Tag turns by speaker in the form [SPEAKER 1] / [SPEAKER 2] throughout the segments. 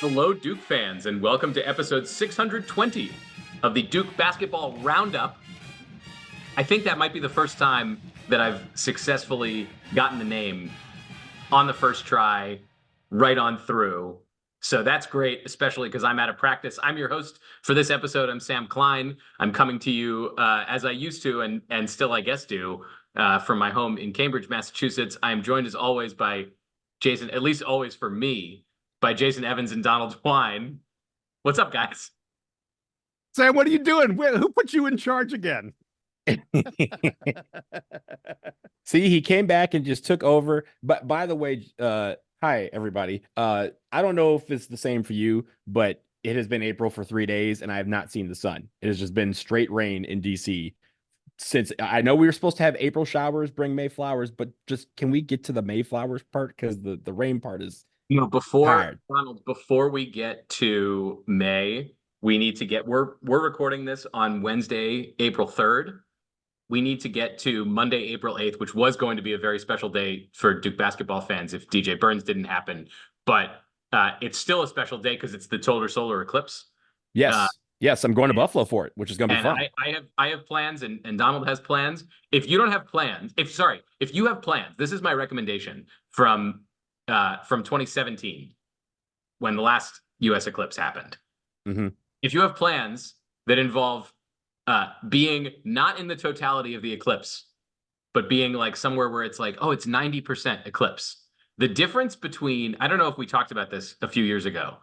[SPEAKER 1] Hello, Duke fans, and welcome to episode 620 of the Duke Basketball Roundup. I think that might be the first time that I've successfully gotten the name on the first try, right on through. So that's great, especially because I'm out of practice. I'm your host for this episode. I'm Sam Klein. I'm coming to you as I used to and still, I guess, do from my home in Cambridge, Massachusetts. I am joined as always by Jason, at least always for me, by Jason Evans and Donald Klein. What's up, guys?
[SPEAKER 2] Sam, what are you doing? Who put you in charge again?
[SPEAKER 3] See, he came back and just took over. But by the way, hi, everybody. I don't know if it's the same for you, but it has been April for 3 days and I have not seen the sun. It has just been straight rain in DC since. I know we were supposed to have April showers, bring May flowers, but just can we get to the May flowers part? Because the rain part is
[SPEAKER 1] before we get to May, we need to get, we're recording this on Wednesday, April 3rd. We need to get to Monday, April 8th, which was going to be a very special day for Duke basketball fans if DJ Burns didn't happen. But it's still a special day because it's the total solar eclipse.
[SPEAKER 3] Yes, I'm going to Buffalo for it, which is going to be fun.
[SPEAKER 1] I have plans, and Donald has plans. If you don't have plans, if you have plans, this is my recommendation from 2017, when the last U.S. eclipse happened.
[SPEAKER 3] Mm-hmm.
[SPEAKER 1] If you have plans that involve being not in the totality of the eclipse, but being like somewhere where it's like, oh, it's 90% eclipse. The difference between, I don't know if we talked about this a few years ago.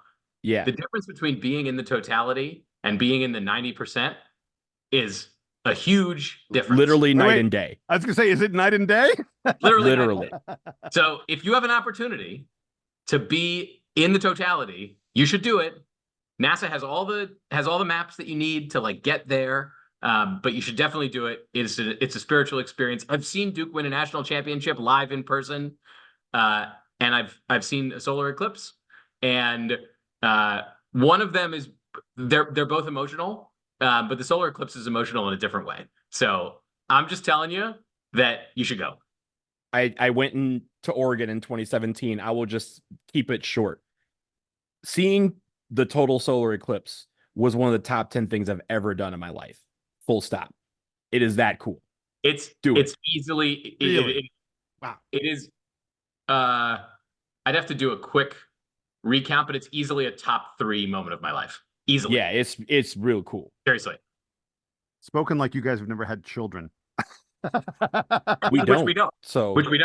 [SPEAKER 3] Yeah.
[SPEAKER 1] The difference between being in the totality and being in the 90% is a huge difference.
[SPEAKER 3] Literally night and day.
[SPEAKER 2] I was going to say, is it night and day?
[SPEAKER 1] Literally. So if you have an opportunity to be in the totality, you should do it. NASA has all the maps that you need to like get there, but you should definitely do it. It's a spiritual experience. I've seen Duke win a national championship live in person, and I've seen a solar eclipse, and one of them is they're both emotional, but the solar eclipse is emotional in a different way. So I'm just telling you that you should go.
[SPEAKER 3] I went to Oregon in 2017. I will just keep it short. Seeing the total solar eclipse was one of the top 10 things I've ever done in my life. Full stop. It is that cool.
[SPEAKER 1] It's easily
[SPEAKER 2] really?
[SPEAKER 1] Wow. It is. I'd have to do a quick recount, but it's easily a top 3 moment of my life. Easily.
[SPEAKER 3] Yeah, it's real cool.
[SPEAKER 1] Seriously.
[SPEAKER 2] Spoken like you guys have never had children.
[SPEAKER 3] Which we don't.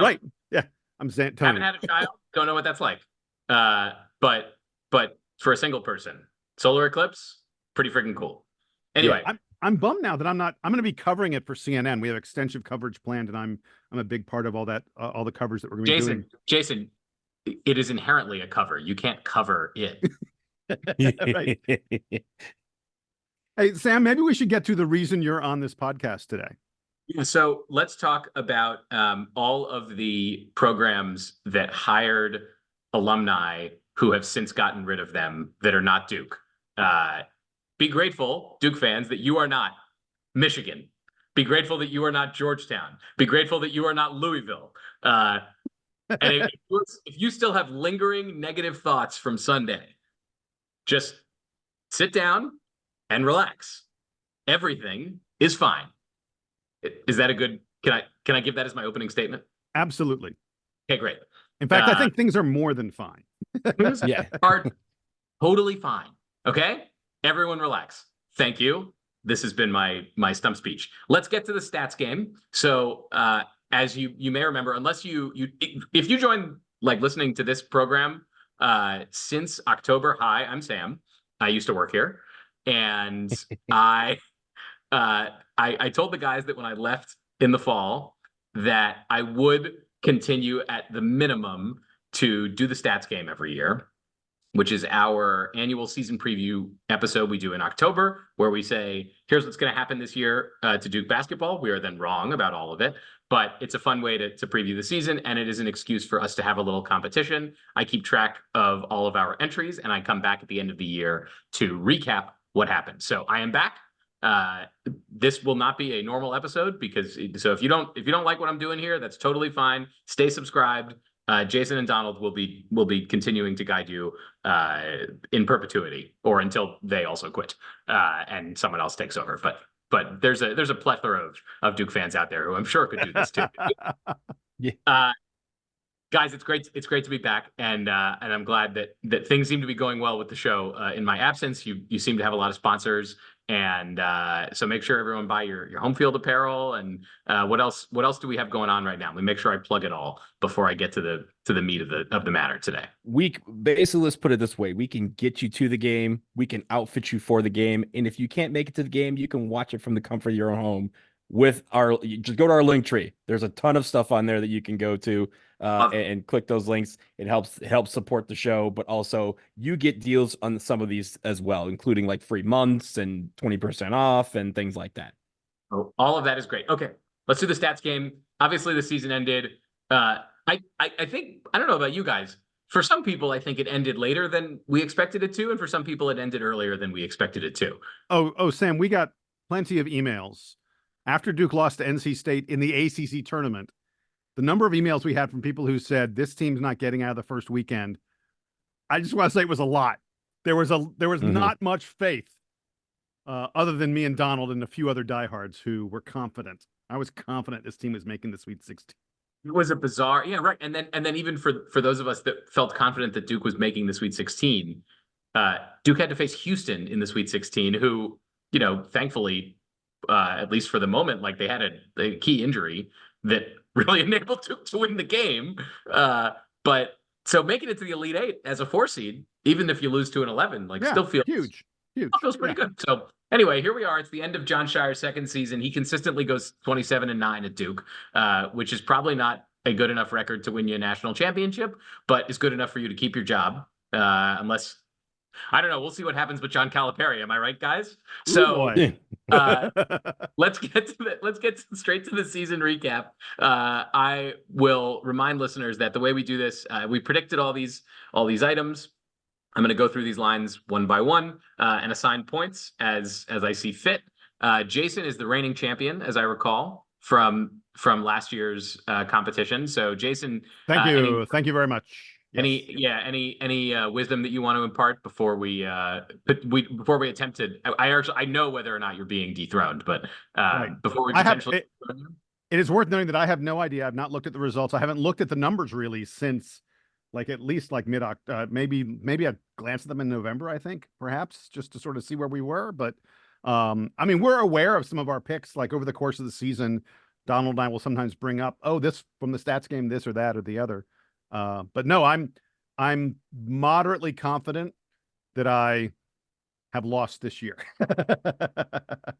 [SPEAKER 2] Right. Yeah. I'm saying,
[SPEAKER 1] haven't had a child. Don't know what that's like. But for a single person, solar eclipse, pretty freaking cool. Anyway,
[SPEAKER 2] yeah, I'm bummed now that I'm going to be covering it for CNN. We have extensive coverage planned, and I'm a big part of all that, all the coverage that we're going to be doing.
[SPEAKER 1] Jason, it is inherently a cover. You can't cover it.
[SPEAKER 2] Right. Hey, Sam, maybe we should get to the reason you're on this podcast today.
[SPEAKER 1] Yeah, so let's talk about all of the programs that hired alumni who have since gotten rid of them that are not Duke. Be grateful, Duke fans, that you are not Michigan. Be grateful that you are not Georgetown. Be grateful that you are not Louisville. And if you still have lingering negative thoughts from Sunday, just sit down and relax. Everything is fine. Is that a good, can I give that as my opening statement?
[SPEAKER 2] Absolutely.
[SPEAKER 1] Okay, great.
[SPEAKER 2] In fact, I think things are more than fine.
[SPEAKER 3] Yeah.
[SPEAKER 1] Are totally fine. Okay? Everyone relax. Thank you. This has been my stump speech. Let's get to the stats game. So as you may remember, unless if you join like listening to this program since October, hi, I'm Sam. I used to work here. And I told the guys that when I left in the fall that I would continue at the minimum to do the stats game every year, which is our annual season preview episode we do in October, where we say, here's what's going to happen this year to Duke basketball. We are then wrong about all of it, but it's a fun way to preview the season, and it is an excuse for us to have a little competition. I keep track of all of our entries, and I come back at the end of the year to recap what happened. So I am back. This will not be a normal episode because if you don't like what I'm doing here, that's totally fine. Stay subscribed. Jason and Donald will be continuing to guide you in perpetuity, or until they also quit and someone else takes over. But there's a plethora of Duke fans out there who I'm sure could do this too.
[SPEAKER 3] Yeah.
[SPEAKER 1] Guys, it's great to be back, and I'm glad that things seem to be going well with the show in my absence. You seem to have a lot of sponsors, and so make sure everyone buy your home field apparel. And what else do we have going on right now? Let me make sure I plug it all before I get to the meat of the matter today.
[SPEAKER 3] Basically, let's put it this way: we can get you to the game, we can outfit you for the game, and if you can't make it to the game, you can watch it from the comfort of your own home. Just go to our link tree. There's a ton of stuff on there that you can go to and click those links. It helps support the show, but also you get deals on some of these as well, including like free months and 20% off and things like that.
[SPEAKER 1] Oh, all of that is great. Okay, let's do the stats game. Obviously, the season ended. I think, I don't know about you guys. For some people, I think it ended later than we expected it to, and for some people, it ended earlier than we expected it to.
[SPEAKER 2] Oh, Sam, we got plenty of emails after Duke lost to NC State in the ACC tournament. The number of emails we had from people who said this team's not getting out of the first weekend, I just want to say it was a lot. There was not much faith other than me and Donald and a few other diehards who were confident. I was confident this team was making the Sweet 16.
[SPEAKER 1] It was a bizarre, yeah, right. And then even for those of us that felt confident that Duke was making the Sweet 16, Duke had to face Houston in the Sweet 16, who, thankfully, at least for the moment, like they had a key injury that really enabled Duke to win the game. But so making it to the Elite Eight as a 4 seed, even if you lose to an 11, still feels
[SPEAKER 2] huge.
[SPEAKER 1] Still feels pretty good. So anyway, here we are. It's the end of John Shire's second season. He consistently goes 27-9 at Duke, which is probably not a good enough record to win you a national championship, but is good enough for you to keep your job. Unless, I don't know. We'll see what happens with John Calipari. Am I right, guys? So let's get straight to the season recap. I will remind listeners that the way we do this, we predicted all these items. I'm going to go through these lines one by one and assign points as I see fit. Jason is the reigning champion, as I recall, from last year's competition. So Jason,
[SPEAKER 2] thank you very much.
[SPEAKER 1] Any wisdom that you want to impart before we attempt to? I know whether or not you're being dethroned, but before we potentially,
[SPEAKER 2] it is worth noting that I have no idea. I've not looked at the results. I haven't looked at the numbers really since at least mid October. Maybe I glanced at them in November. I think perhaps just to sort of see where we were. But we're aware of some of our picks. Like over the course of the season, Donald and I will sometimes bring up, this from the stats game, this or that or the other. But no, I'm moderately confident that I have lost this year.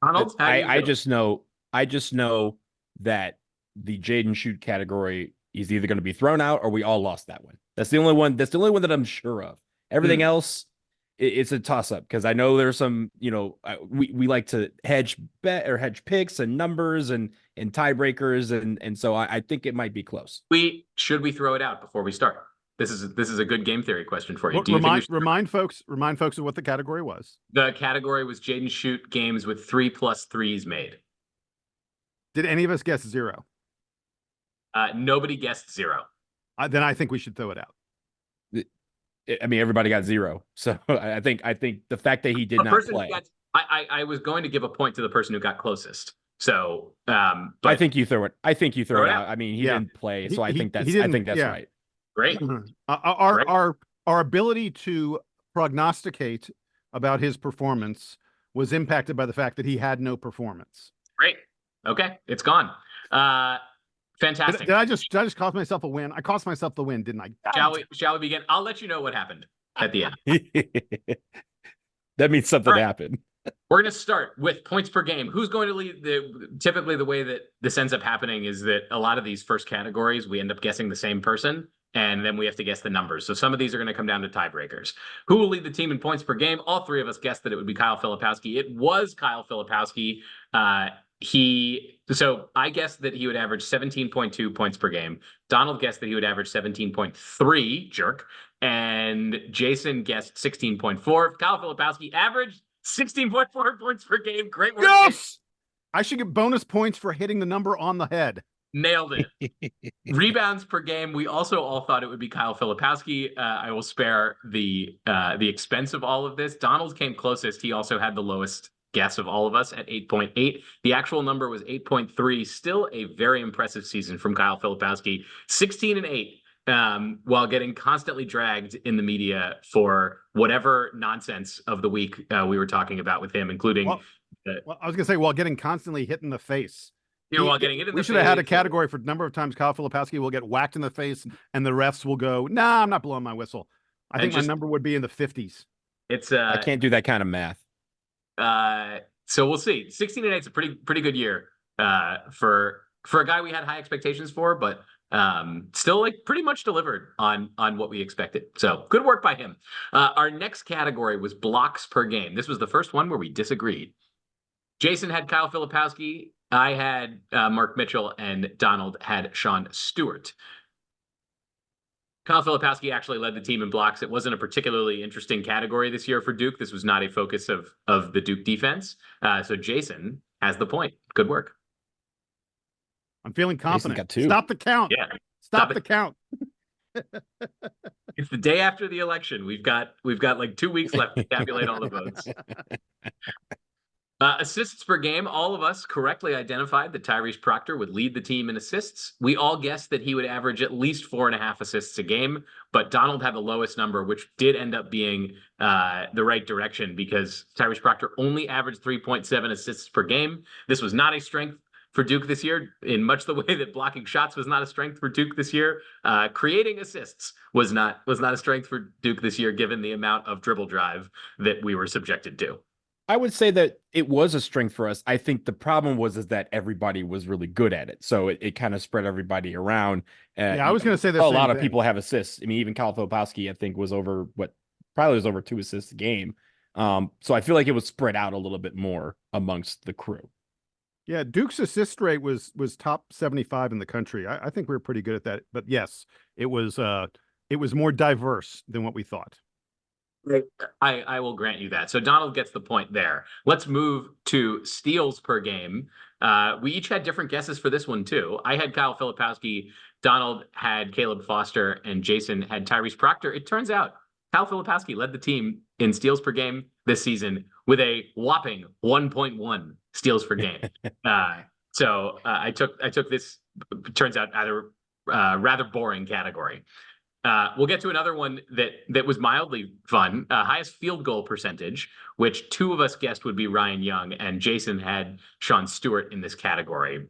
[SPEAKER 1] Donald,
[SPEAKER 3] I just know that the Jaden shoot category is either going to be thrown out or we all lost that one. That's the only one that I'm sure of. Everything else, it's a toss up because I know there's some, we like to hedge picks and numbers and tiebreakers. And so I think it might be close.
[SPEAKER 1] Should we throw it out before we start? This is a good game theory question for you.
[SPEAKER 2] Remind folks of what the category was.
[SPEAKER 1] The category was Jaden shoot games with 3+ threes made.
[SPEAKER 2] Did any of us guess 0?
[SPEAKER 1] Nobody guessed 0.
[SPEAKER 2] Then I think we should throw it out.
[SPEAKER 3] Everybody got 0. So I think the fact that he did not play.
[SPEAKER 1] I was going to give a point to the person who got closest. So, but
[SPEAKER 3] I think you throw it. out. He didn't play, so I think that's right.
[SPEAKER 1] Great.
[SPEAKER 2] Our ability to prognosticate about his performance was impacted by the fact that he had no performance.
[SPEAKER 1] Great. Okay, it's gone. Fantastic.
[SPEAKER 2] Did I just cost myself a win? I cost myself the win, didn't I?
[SPEAKER 1] Shall we begin? I'll let you know what happened at the end.
[SPEAKER 3] That means something happened.
[SPEAKER 1] We're going to start with points per game. Who's going to lead? Typically, the way that this ends up happening is that a lot of these first categories, we end up guessing the same person, and then we have to guess the numbers. So some of these are going to come down to tiebreakers. Who will lead the team in points per game? All three of us guessed that it would be Kyle Filipowski. It was Kyle Filipowski. So I guessed that he would average 17.2 points per game. Donald guessed that he would average 17.3, jerk. And Jason guessed 16.4. Kyle Filipowski averaged 16.4 points per game. Great work.
[SPEAKER 2] Yes! I should get bonus points for hitting the number on the head.
[SPEAKER 1] Nailed it. Rebounds per game. We also all thought it would be Kyle Filipowski. I will spare the expense of all of this. Donald came closest. He also had the lowest guess of all of us at 8.8. The actual number was 8.3. Still a very impressive season from Kyle Filipowski. 16-8. While getting constantly dragged in the media for whatever nonsense of the week we were talking about with him, including.
[SPEAKER 2] Well, I was gonna say, while getting constantly hit in the face.
[SPEAKER 1] While getting it in the
[SPEAKER 2] we should have had a category for the number of times Kyle Filipowski will get whacked in the face, and the refs will go, "Nah, I'm not blowing my whistle." I think my number would be in the 50s.
[SPEAKER 1] It's
[SPEAKER 3] I can't do that kind of math.
[SPEAKER 1] So we'll see. 16-8 is a pretty good year for a guy we had high expectations for, but still like pretty much delivered on what we expected. So good work by him. Our next category was blocks per game. This was the first one where we disagreed. Jason had Kyle Filipowski. I had Mark Mitchell, and Donald had Sean Stewart. Kyle Filipowski actually led the team in blocks. It wasn't a particularly interesting category this year for Duke. This was not a focus of the Duke defense. So Jason has the point. Good work.
[SPEAKER 2] I'm feeling confident.
[SPEAKER 3] Got two.
[SPEAKER 2] Stop the count.
[SPEAKER 1] Yeah.
[SPEAKER 2] Stop the count.
[SPEAKER 1] It's the day after the election. We've got like 2 weeks left to tabulate all the votes. Assists per game. All of us correctly identified that Tyrese Proctor would lead the team in assists. We all guessed that he would average at least 4.5 assists a game, but Donald had the lowest number, which did end up being the right direction because Tyrese Proctor only averaged 3.7 assists per game. This was not a strength for Duke this year, in much the way that blocking shots was not a strength for Duke this year. Creating assists was not a strength for Duke this year, given the amount of dribble drive that we were subjected to.
[SPEAKER 3] I would say that it was a strength for us. I think the problem was that everybody was really good at it. So it kind of spread everybody around.
[SPEAKER 2] I was going to say that
[SPEAKER 3] a lot of people have assists. I mean, even Kyle Filipowski, I think, was over 2 assists a game. So I feel like it was spread out a little bit more amongst the crew.
[SPEAKER 2] Yeah, Duke's assist rate was top 75 in the country. I think we were pretty good at that. But yes, it was more diverse than what we thought.
[SPEAKER 1] I will grant you that. So Donald gets the point there. Let's move to steals per game. We each had different guesses for this one too. I had Kyle Filipowski, Donald had Caleb Foster, and Jason had Tyrese Proctor. It turns out Kyle Filipowski led the team in steals per game this season with a whopping 1.1 steals per game. So I took this, turns out, either rather boring category. We'll get to another one that was mildly fun. Highest field goal percentage, which 2 of us guessed would be Ryan Young, and Jason had Sean Stewart in this category.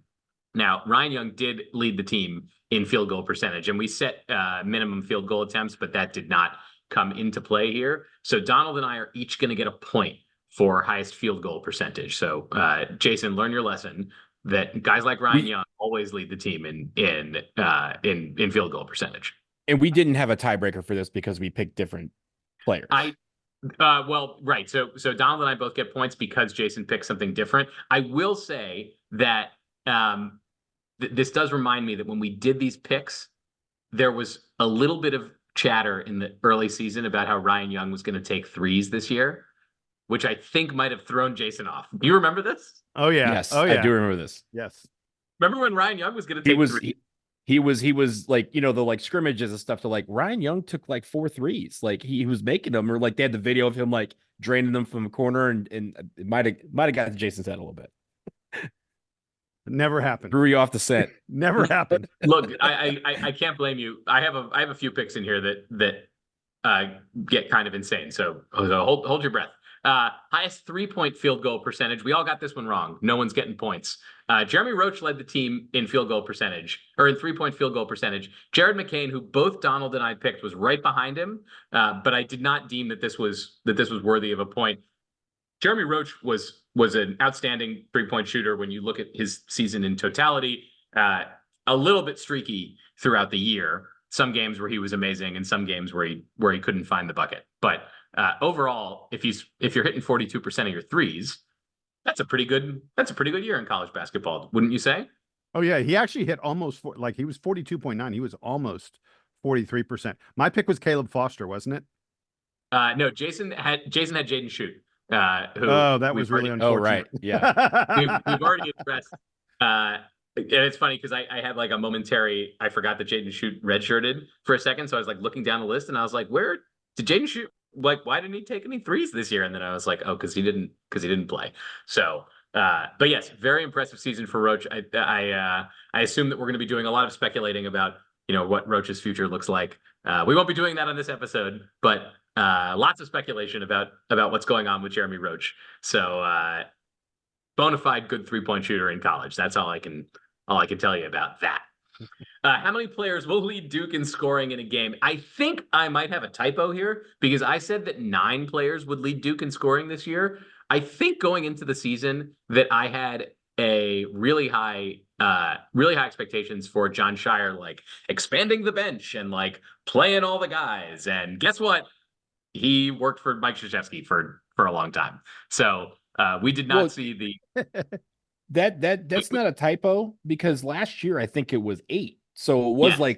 [SPEAKER 1] Now, Ryan Young did lead the team in field goal percentage, and we set minimum field goal attempts, but that did not come into play here. So Donald and I are each going to get a point for highest field goal percentage. So Jason, learn your lesson that guys like Ryan Young always lead the team in field goal percentage.
[SPEAKER 3] And we didn't have a tiebreaker for this because we picked different players.
[SPEAKER 1] Well, right. So Donald and I both get points because Jason picked something different. I will say that this does remind me that when we did these picks, there was a little bit of chatter in the early season about how Ryan Young was going to take threes this year, which I think might have thrown Jason off. Do you remember this?
[SPEAKER 2] Oh yeah.
[SPEAKER 3] Yes,
[SPEAKER 2] oh yeah.
[SPEAKER 3] I do remember this.
[SPEAKER 2] Yes.
[SPEAKER 1] Remember when Ryan Young was going to take threes?
[SPEAKER 3] He was like, the like scrimmages and stuff to like Ryan Young took like 4 threes. Like he was making them, or like they had the video of him like draining them from the corner, and it might have got to Jason's head a little bit.
[SPEAKER 2] Never happened.
[SPEAKER 3] Threw you off the set.
[SPEAKER 2] Never happened.
[SPEAKER 1] Look, I can't blame you. I have a few picks in here that get kind of insane. So hold your breath. Highest 3-point field goal percentage. We all got this one wrong. No one's getting points. Jeremy Roach led the team in field goal percentage, or in 3-point field goal percentage. Jared McCain, who both Donald and I picked, was right behind him. But I did not deem that this was worthy of a point. Jeremy Roach was an outstanding 3-point shooter when you look at his season in totality. A little bit streaky throughout the year. Some games where he was amazing, and some games where he couldn't find the bucket. But overall, if you're hitting 42% of your threes, that's a pretty good year in college basketball, wouldn't you say?
[SPEAKER 2] Oh yeah, he actually hit almost he was 42.9. He was almost 43%. My pick was Caleb Foster, wasn't it?
[SPEAKER 1] No, Jason had Jaden Schutt. That was really unfortunate.
[SPEAKER 3] Oh right, yeah.
[SPEAKER 1] we've already addressed. And it's funny because I had like a momentary, I forgot that Jaden Shoot redshirted for a second. So I was like looking down the list and I was like, where did Jaden Shoot? Like, why didn't he take any threes this year? And then I was like, oh, because he didn't play. So, but yes, very impressive season for Roach. I assume that we're going to be doing a lot of speculating about, what Roach's future looks like. We won't be doing that on this episode, but lots of speculation about what's going on with Jeremy Roach. So, bona fide good 3-point shooter in college. That's all I can tell you about that. How many players will lead Duke in scoring in a game? I think I might have a typo here because I said that 9 players would lead Duke in scoring this year. I think going into the season that I had a really high expectations for John Shire, like expanding the bench and like playing all the guys. And guess what? He worked for Mike Krzyzewski for a long time. So we did not see the
[SPEAKER 3] that's not a typo because last year I think it was 8. So it was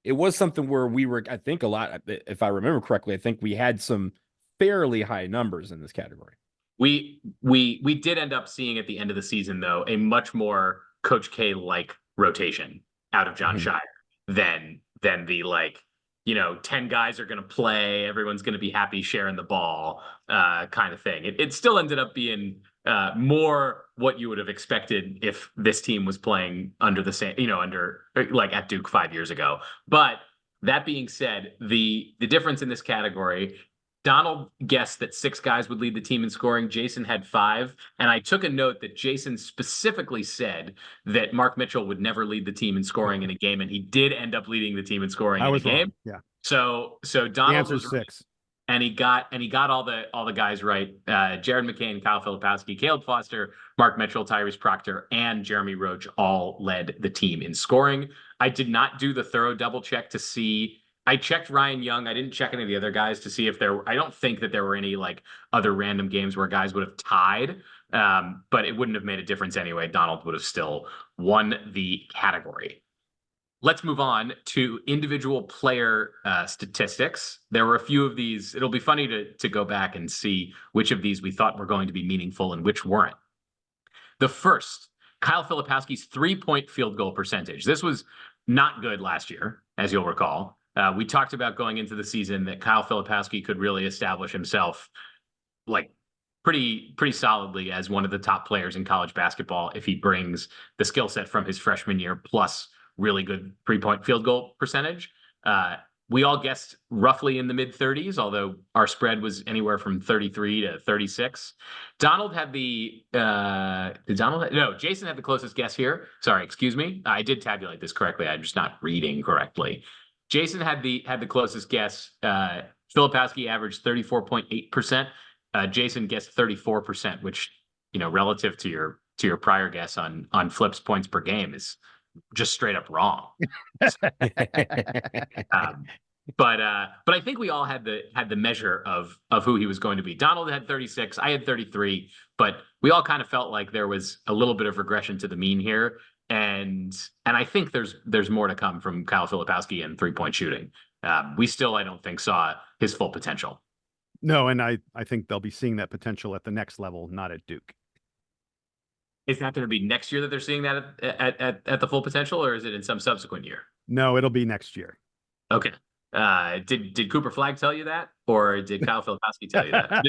[SPEAKER 3] it was something where we were, I think a lot, if I remember correctly, I think we had some fairly high numbers in this category.
[SPEAKER 1] We did end up seeing at the end of the season though a much more Coach K like rotation out of John Shire than the 10 guys are going to play, everyone's going to be happy sharing the ball kind of thing. It still ended up being more what you would have expected if this team was playing under the same, under like at Duke 5 years ago. But that being said, the difference in this category, Donald guessed that 6 guys would lead the team in scoring. Jason had 5. And I took a note that Jason specifically said that Mark Mitchell would never lead the team in scoring in a game. And he did end up leading the team in scoring in a game.
[SPEAKER 2] Yeah.
[SPEAKER 1] So Donald
[SPEAKER 2] the answer's
[SPEAKER 1] was
[SPEAKER 2] 6.
[SPEAKER 1] And he got all the guys right. Jared McCain, Kyle Filipowski, Caleb Foster, Mark Mitchell, Tyrese Proctor, and Jeremy Roach all led the team in scoring. I did not do the thorough double check to see. I checked Ryan Young. I didn't check any of the other guys to see if I don't think that there were any like other random games where guys would have tied, but it wouldn't have made a difference anyway. Donald would have still won the category. Let's move on to individual player statistics. There were a few of these. It'll be funny to go back and see which of these we thought were going to be meaningful and which weren't. The first, Kyle Filipowski's 3-point field goal percentage. This was not good last year, as you'll recall. We talked about going into the season that Kyle Filipowski could really establish himself like pretty solidly as one of the top players in college basketball if he brings the skill set from his freshman year plus really good 3-point field goal percentage. We all guessed roughly in the mid-30s, although our spread was anywhere from 33 to 36. Jason had the closest guess here. Sorry, excuse me. I did tabulate this correctly. I'm just not reading correctly. Jason had the closest guess. Filipowski averaged 34.8%. Jason guessed 34%, which, relative to your prior guess on Flip's points per game is just straight up wrong. But I think we all had the measure of who he was going to be. Donald had 36, I had 33, but we all kind of felt like there was a little bit of regression to the mean here. And I think there's more to come from Kyle Filipowski and 3-point shooting. We still, I don't think, saw his full potential.
[SPEAKER 2] No, and I think they'll be seeing that potential at the next level, not at Duke.
[SPEAKER 1] Is that going to be next year that they're seeing that at the full potential, or is it in some subsequent year?
[SPEAKER 2] No, it'll be next year.
[SPEAKER 1] Okay. Did Cooper Flagg tell you that, or did Kyle Filipowski tell you that?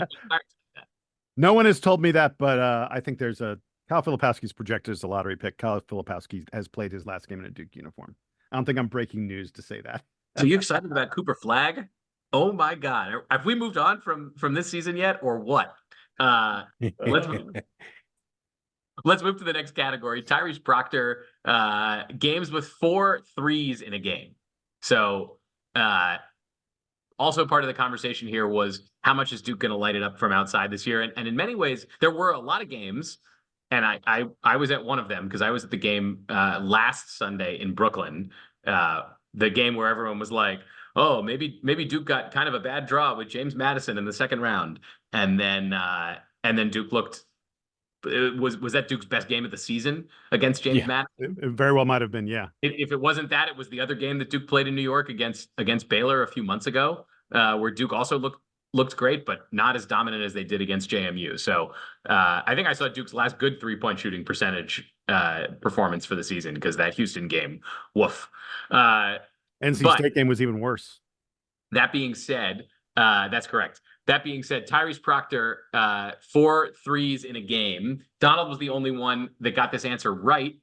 [SPEAKER 2] No one has told me that, but I think there's Kyle Filipowski's projected as a lottery pick. Kyle Filipowski has played his last game in a Duke uniform. I don't think I'm breaking news to say that.
[SPEAKER 1] So you excited about Cooper Flagg? Oh my God. Have we moved on from this season yet, or what? Let's move to the next category. Tyrese Proctor, games with 4 threes in a game. So also part of the conversation here was how much is Duke going to light it up from outside this year? And in many ways, there were a lot of games, and I was at one of them because I was at the game last Sunday in Brooklyn, the game where everyone was like, oh, maybe Duke got kind of a bad draw with James Madison in the second round. And then Duke looked, was that Duke's best game of the season against James Madison?
[SPEAKER 2] It very well might have been, yeah.
[SPEAKER 1] If it wasn't that, it was the other game that Duke played in New York against Baylor a few months ago, where Duke also looked looked great, but not as dominant as they did against JMU. So I think I saw Duke's last good 3-point shooting percentage performance for the season, because that Houston game, woof.
[SPEAKER 2] NC State game was even worse.
[SPEAKER 1] That being said, that's correct. That being said, Tyrese Proctor, 4 threes in a game. Donald was the only one that got this answer right.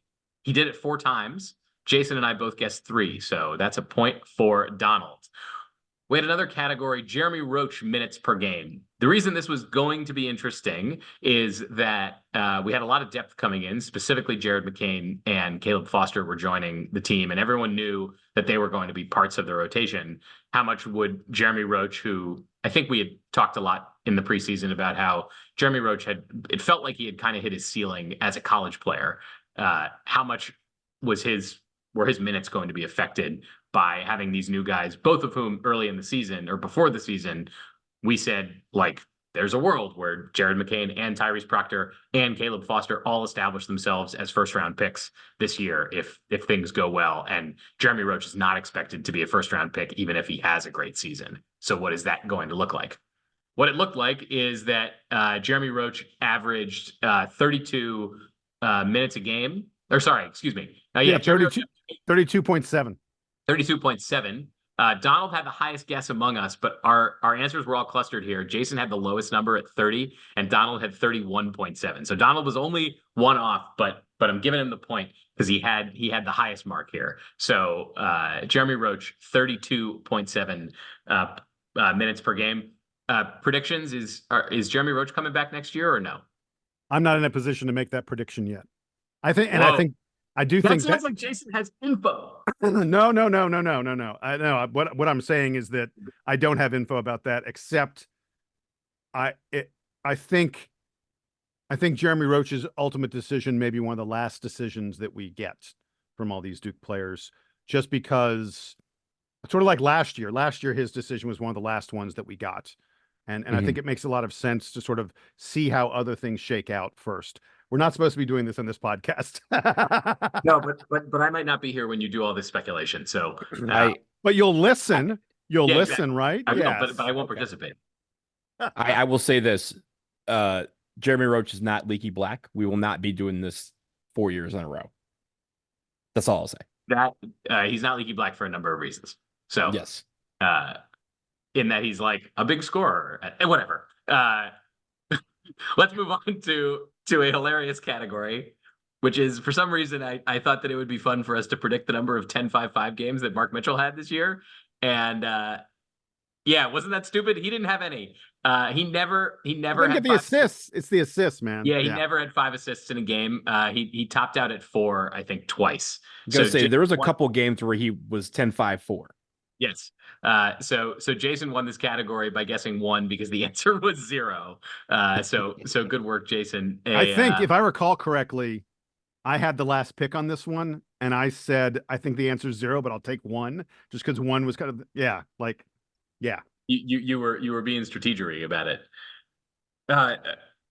[SPEAKER 1] He did it 4 times. Jason and I both guessed 3, so that's a point for Donald. We had another category, Jeremy Roach minutes per game. The reason this was going to be interesting is that we had a lot of depth coming in, specifically Jared McCain and Caleb Foster were joining the team, and everyone knew that they were going to be parts of the rotation. How much would Jeremy Roach, who I think we had talked a lot in the preseason about how Jeremy Roach it felt like he had kind of hit his ceiling as a college player. How much were his minutes going to be affected by having these new guys, both of whom early in the season or before the season, we said, like, there's a world where Jared McCain and Tyrese Proctor and Caleb Foster all establish themselves as first-round picks this year if things go well. And Jeremy Roach is not expected to be a first-round pick, even if he has a great season. So what is that going to look like? What it looked like is that Jeremy Roach averaged 32 minutes a game. Or sorry, excuse me.
[SPEAKER 2] 32.7.
[SPEAKER 1] 32.7. Donald had the highest guess among us, but our answers were all clustered here. Jason had the lowest number at 30, and Donald had 31.7. So Donald was only one off, but I'm giving him the point because he had the highest mark here. So Jeremy Roach, 32.7 minutes per game. Predictions, is Jeremy Roach coming back next year or no?
[SPEAKER 2] I'm not in a position to make that prediction yet. I think
[SPEAKER 1] That sounds like Jason has info.
[SPEAKER 2] No. I know what I'm saying is that I don't have info about that, except I think Jeremy Roach's ultimate decision may be one of the last decisions that we get from all these Duke players, just because sort of like last year. Last year, his decision was one of the last ones that we got. And I think it makes a lot of sense to sort of see how other things shake out first. We're not supposed to be doing this on this podcast.
[SPEAKER 1] No, but I might not be here when you do all this speculation. So,
[SPEAKER 2] but you'll listen. You'll listen,
[SPEAKER 1] exactly.
[SPEAKER 2] right?
[SPEAKER 1] I will,
[SPEAKER 2] Yes.
[SPEAKER 1] but I won't participate.
[SPEAKER 3] I will say this: Jeremy Roach is not Leaky Black. We will not be doing this 4 years in a row. That's all I'll say.
[SPEAKER 1] That he's not Leaky Black for a number of reasons. So
[SPEAKER 3] yes,
[SPEAKER 1] in that he's like a big scorer, whatever. Let's move on to a hilarious category, which is, for some reason, I thought that it would be fun for us to predict the number of 10-5-5 games that Mark Mitchell had this year. And wasn't that stupid? He didn't have any. He never had
[SPEAKER 2] the assists. It's the assists, man.
[SPEAKER 1] Yeah, he never had 5 assists in a game. He topped out at 4, I think, twice.
[SPEAKER 3] There was a couple games where he was 10-5-4.
[SPEAKER 1] Yes. So Jason won this category by guessing 1 because the answer was 0. So good work, Jason.
[SPEAKER 2] I think if I recall correctly, I had the last pick on this one, and I said I think the answer is 0, but I'll take 1 just because 1 was kind of
[SPEAKER 1] You were being strategery about it.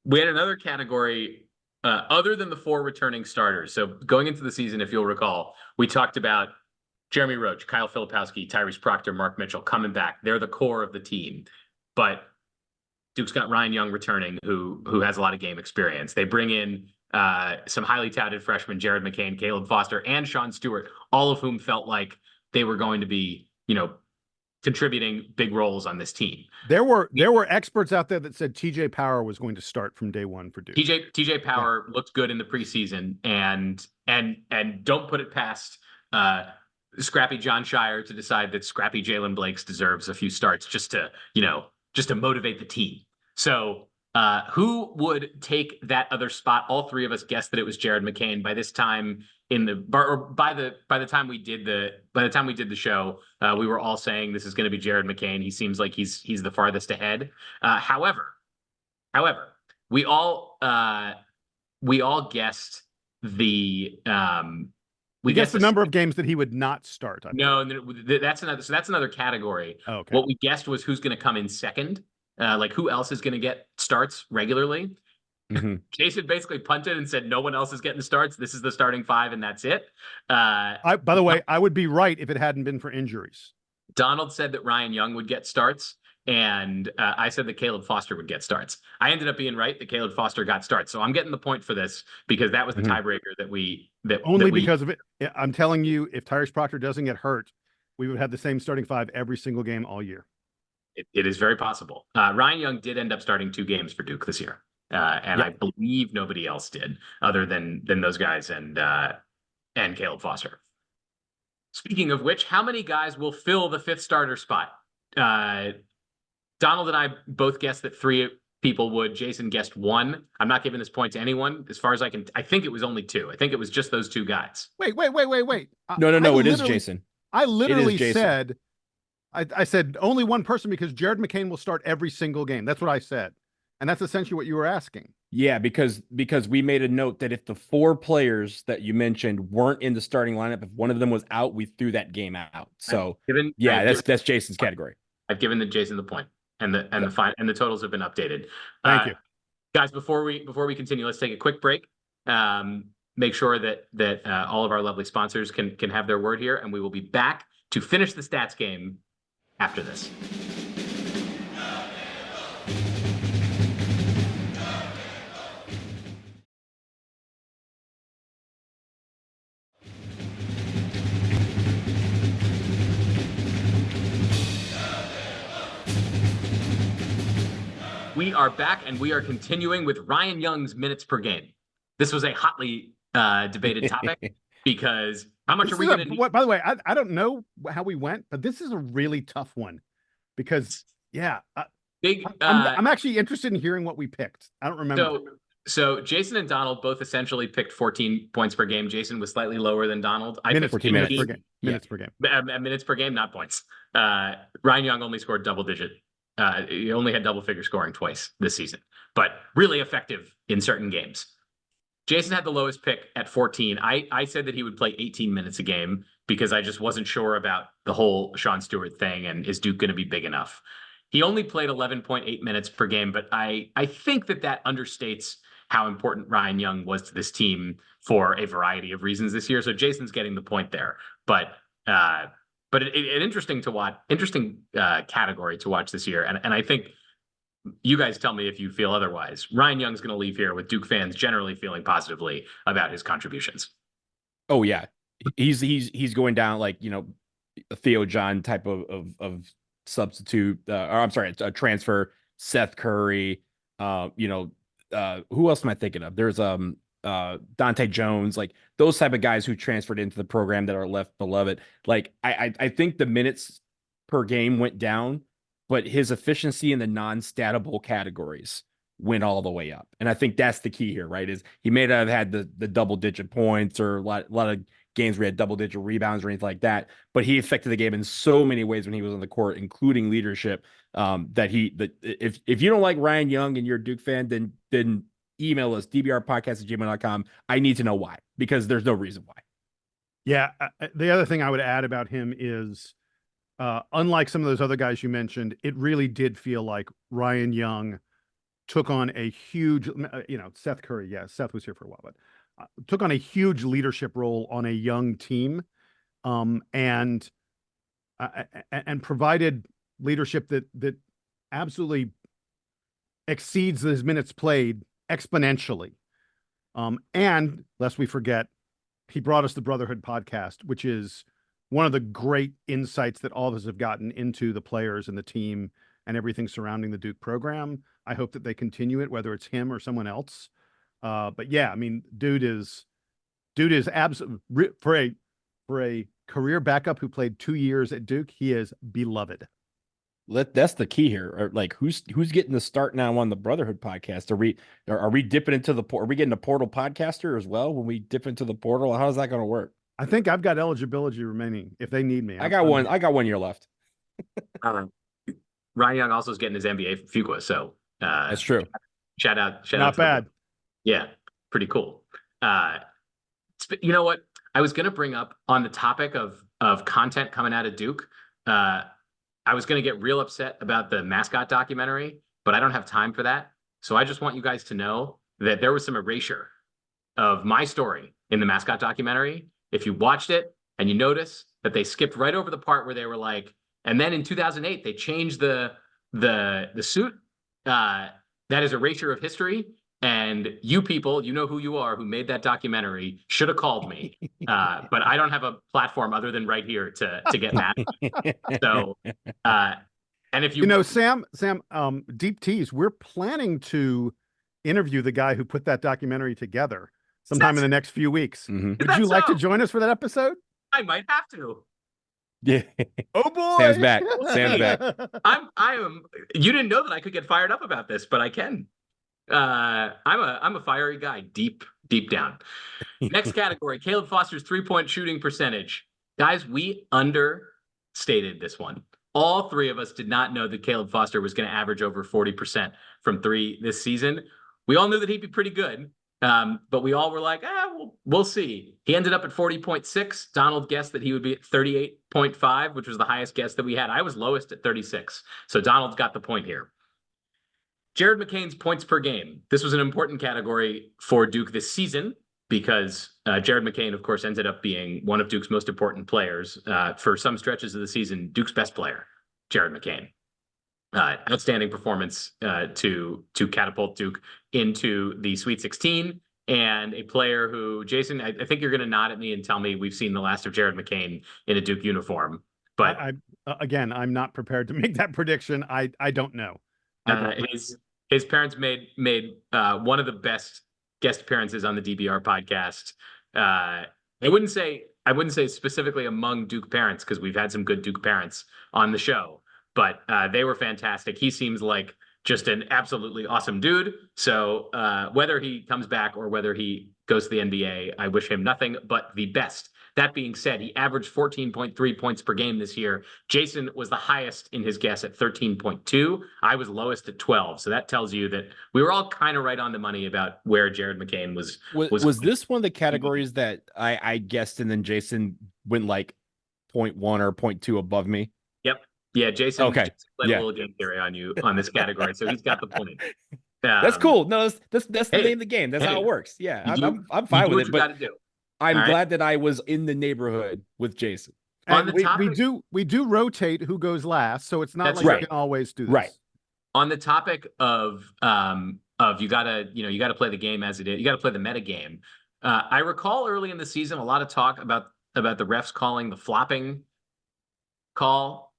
[SPEAKER 1] We had another category other than the 4 returning starters. So going into the season, if you'll recall, we talked about Jeremy Roach, Kyle Filipowski, Tyrese Proctor, Mark Mitchell coming back. They're the core of the team. But Duke's got Ryan Young returning, who has a lot of game experience. They bring in some highly touted freshmen, Jared McCain, Caleb Foster, and Sean Stewart, all of whom felt like they were going to be, contributing big roles on this team.
[SPEAKER 2] There were experts out there that said TJ Power was going to start from day 1 for Duke.
[SPEAKER 1] TJ Power looked good in the preseason, and don't put it past Scrappy John Shire to decide that Scrappy Jalen Blakes deserves a few starts just to motivate the team. So who would take that other spot? All 3 of us guessed that it was Jared McCain. By this time by the time we did the show, we were all saying this is going to be Jared McCain. He seems like he's the farthest ahead. However, we all guessed the
[SPEAKER 2] we guessed the number of games that he would not start.
[SPEAKER 1] No, that's another category.
[SPEAKER 2] Oh, okay.
[SPEAKER 1] What we guessed was who's going to come in second, like who else is going to get starts regularly. Mm-hmm. Jason basically punted and said no one else is getting starts. This is the starting 5, and that's it.
[SPEAKER 2] By the way, I would be right if it hadn't been for injuries.
[SPEAKER 1] Donald said that Ryan Young would get starts, and I said that Caleb Foster would get starts. I ended up being right that Caleb Foster got starts. So I'm getting the point for this because that was the tiebreaker that we
[SPEAKER 2] because of it. I'm telling you, if Tyrese Proctor doesn't get hurt, we would have the same starting five every single game all year.
[SPEAKER 1] It is very possible. Ryan Young did end up starting 2 games for Duke this year, and I believe nobody else did other than those guys and Caleb Foster. Speaking of which, how many guys will fill the 5th starter spot? Donald and I both guessed that 3 people would. Jason guessed 1. I'm not giving this point to anyone. As far as I can, I think it was only 2. I think it was just those 2 guys.
[SPEAKER 2] Wait.
[SPEAKER 3] No, it is Jason.
[SPEAKER 2] I literally said, I said only one person because Jared McCain will start every single game. That's what I said. And that's essentially what you were asking.
[SPEAKER 3] Yeah, because we made a note that if the 4 players that you mentioned weren't in the starting lineup, if one of them was out, we threw that game out. So that's Jason's category.
[SPEAKER 1] I've given Jason the point, and the totals have been updated.
[SPEAKER 2] Thank you,
[SPEAKER 1] guys. Before we continue, let's take a quick break. Make sure that all of our lovely sponsors can have their word here, and we will be back to finish the stats game after this. We are back, and we are continuing with Ryan Young's minutes per game. This was a hotly debated topic because how much are we going to need?
[SPEAKER 2] By the way, I don't know how we went, but this is a really tough one because, I'm actually interested in hearing what we picked. I don't remember.
[SPEAKER 1] So Jason and Donald both essentially picked 14 points per game. Jason was slightly lower than Donald.
[SPEAKER 2] Minutes per game. Minutes
[SPEAKER 1] per game, not points. Ryan Young only scored double digit. He only had double figure scoring twice this season, but really effective in certain games. Jason had the lowest pick at 14. I said that he would play 18 minutes a game because I just wasn't sure about the whole Sean Stewart thing and is Duke going to be big enough? He only played 11.8 minutes per game, but I think that understates how important Ryan Young was to this team for a variety of reasons this year. So Jason's getting the point there, but an interesting category to watch this year. And I think you guys tell me if you feel otherwise. Ryan Young's going to leave here with Duke fans generally feeling positively about his contributions.
[SPEAKER 3] Oh yeah. He's going down like, a Theo John type of substitute, or I'm sorry, a transfer, Seth Curry, who else am I thinking of? There's Dante Jones, like those type of guys who transferred into the program that are left beloved. Like I think the minutes per game went down, but his efficiency in the non-statable categories went all the way up. And I think that's the key here, right? Is he may not have had the double digit points or a lot of games where he had double digit rebounds or anything like that, but he affected the game in so many ways when he was on the court, including leadership. That if you don't like Ryan Young and you're a Duke fan, then email us dbrpodcast@gmail.com. I need to know why, because there's no reason why.
[SPEAKER 2] Yeah. The other thing I would add about him is, unlike some of those other guys you mentioned, it really did feel like Ryan Young took on a huge, Seth Curry. Yeah, Seth was here for a while, but took on a huge leadership role on a young team, and provided leadership that absolutely exceeds his minutes played exponentially. And lest we forget, he brought us the Brotherhood podcast, which is one of the great insights that all of us have gotten into the players and the team and everything surrounding the Duke program. I hope that they continue it, whether it's him or someone else. But yeah, I mean, dude is absolutely, for a career backup who played 2 years at Duke, he is beloved.
[SPEAKER 3] That's the key here. Or like who's getting the start now on the Brotherhood podcast? Are we dipping into are we getting a portal podcaster as well when we dip into the portal? How's that going to work?
[SPEAKER 2] I think I've got eligibility remaining if they need me.
[SPEAKER 3] I got 1 year left.
[SPEAKER 1] Ryan Young also is getting his MBA from Fuqua, so
[SPEAKER 3] that's true.
[SPEAKER 1] Shout out.
[SPEAKER 2] Not bad.
[SPEAKER 1] Yeah, pretty cool. You know what? I was going to bring up on the topic of content coming out of Duke. I was going to get real upset about the mascot documentary, but I don't have time for that. So I just want you guys to know that there was some erasure of my story in the mascot documentary. If you watched it and you notice that they skipped right over the part where they were like, and then in 2008, they changed the the suit, that is erasure of history. And you people, you know who you are, who made that documentary, should have called me. But I don't have a platform other than right here to get mad. So, and if you
[SPEAKER 2] Sam, deep tease, we're planning to interview the guy who put that documentary together sometime in the next few weeks.
[SPEAKER 3] Mhm.
[SPEAKER 2] Would you like to join us for that episode?
[SPEAKER 1] I might have to.
[SPEAKER 3] Yeah.
[SPEAKER 2] Oh boy,
[SPEAKER 3] Sam's back. Sam's back.
[SPEAKER 1] I am. You didn't know that I could get fired up about this, but I can. I'm a fiery guy, deep down. Next category: Caleb Foster's 3-point shooting percentage. Guys, we understated this one. All three of us did not know that Caleb Foster was going to average over 40% from three this season. We all knew that he'd be pretty good, but we all were like, we'll see. He ended up at 40.6. Donald guessed that he would be at 38.5, which was the highest guess that we had. I was lowest at 36. So Donald's got the point here. Jared McCain's points per game. This was an important category for Duke this season because Jared McCain, of course, ended up being one of Duke's most important players. For some stretches of the season, Duke's best player, Jared McCain. Outstanding performance to catapult Duke into the Sweet 16, and a player who, Jason, I think you're going to nod at me and tell me we've seen the last of Jared McCain in a Duke uniform. But
[SPEAKER 2] again, I'm not prepared to make that prediction. I don't know.
[SPEAKER 1] His parents made one of the best guest appearances on the DBR podcast. I wouldn't say specifically among Duke parents, because we've had some good Duke parents on the show, but they were fantastic. He seems like just an absolutely awesome dude. So whether he comes back or whether he goes to the NBA, I wish him nothing but the best. That being said, he averaged 14.3 points per game this year. Jason was the highest in his guess at 13.2. I was lowest at 12. So that tells you that we were all kind of right on the money about where Jared McCain was.
[SPEAKER 3] Was this one of the categories that I guessed and then Jason went like 0.1 or 0.2 above me?
[SPEAKER 1] Yep. Yeah, Jason.
[SPEAKER 3] Okay.
[SPEAKER 1] Played a little game theory on you on this category, so he's got the point.
[SPEAKER 3] That's cool. No, that's the name of the game. That's how it works. Yeah, I'm fine with it. But I'm glad that I was in the neighborhood with Jason.
[SPEAKER 2] And we do rotate who goes last, so it's not like you can always do this.
[SPEAKER 3] Right.
[SPEAKER 1] On the topic of you gotta play the game as it is. You gotta play the meta game. I recall early in the season a lot of talk about the refs calling the flopping call,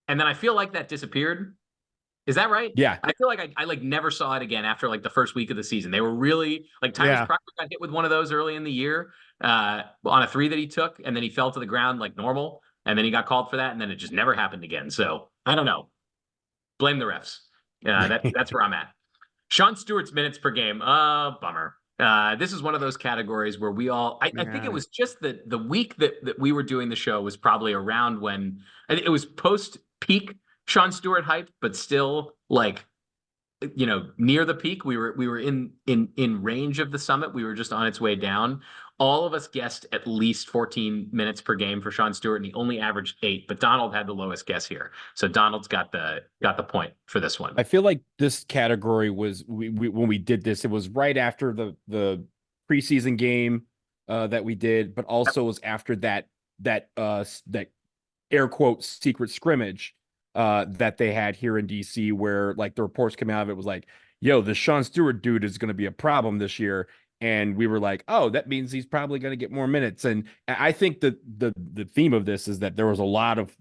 [SPEAKER 1] and then I feel like that disappeared. Is that right?
[SPEAKER 3] Yeah.
[SPEAKER 1] I feel like I like never saw it again after like the first week of the season. They were really like Tyrese Proctor got hit with one of those early in the year on a three that he took, and then he fell to the ground like normal, and then he got called for that, and then it just never happened again. So I don't know. Blame the refs. That's where I'm at. Sean Stewart's minutes per game. Bummer. This is one of those categories where we all I think it was just the week that we were doing the show was probably around when it was post peak Sean Stewart hype, but still like, near the peak. We were in range of the summit. We were just on its way down. All of us guessed at least 14 minutes per game for Sean Stewart, and he only averaged 8. But Donald had the lowest guess here, so Donald's got the point for this one.
[SPEAKER 3] I feel like this category was when we did this, it was right after the preseason game that we did, but also was after that air quote secret scrimmage that they had here in DC, where like the reports came out of it was like, yo, the Sean Stewart dude is going to be a problem this year. And we were like, oh, that means he's probably going to get more minutes. And I think that the theme of this is that there was a lot of